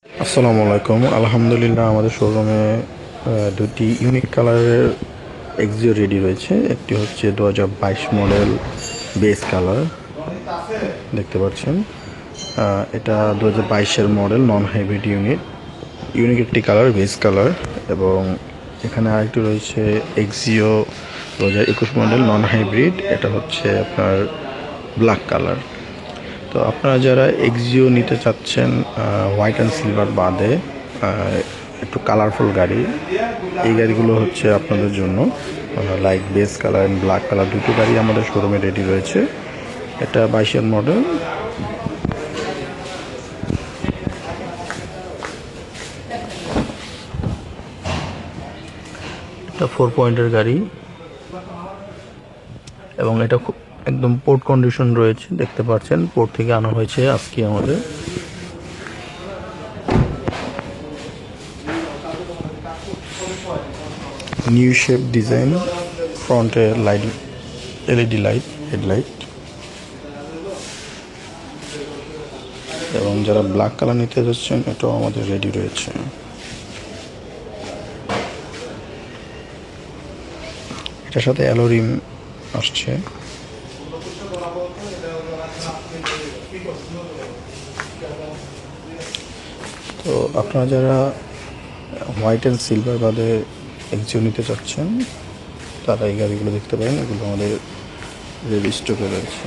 আসসালামু আলাইকুম। আলহামদুলিল্লাহ, আমাদের শোরুমে দুটি ইউনিক কালারের এক্সিও রেডি রয়েছে। একটি হচ্ছে 2022 মডেল বেস কালার, দেখতে পাচ্ছেন। এটা 2022-এর মডেল, নন হাইব্রিড ইউনিক একটি কালার, বেস কালার। এবং এখানে আরেকটি রয়েছে এক্সিও 2021 মডেল নন হাইব্রিড, এটা হচ্ছে আপনার ব্ল্যাক কালার। তো আপনারা যারা এক্সিও নিতে চাচ্ছেন হোয়াইট অ্যান্ড সিলভার বাদে, একটু কালারফুল গাড়ি, এই গাড়িগুলো হচ্ছে আপনাদের জন্য। Like base colour and black colour দুটো গাড়ি আমাদের শোরুমে রেডি রয়েছে। এটা 22-এর মডেল। এটা 4 পয়েন্টের গাড়ি এবং এটা খুব একদম পোর্ট কন্ডিশন রয়েছে, দেখতে পাচ্ছেন। পোর্ট থেকে আনা হয়েছে আজকে আমাদের। নিউ শেপ ডিজাইন, ফ্রন্টে লাইট, এলইডি লাইট, হেডলাইট। এবং যারা ব্ল্যাক কালার নিতে যাচ্ছেন, এটাও আমাদের রেডি রয়েছে। এটার সাথে অ্যালো রিম আসছে। তো আপনারা যারা হোয়াইট অ্যান্ড সিলভার বাদে এক্সিও নিতে চাচ্ছেন, তারা এই গাড়িগুলো দেখতে পারেন। এগুলো আমাদের রেডি স্টকে রয়েছে।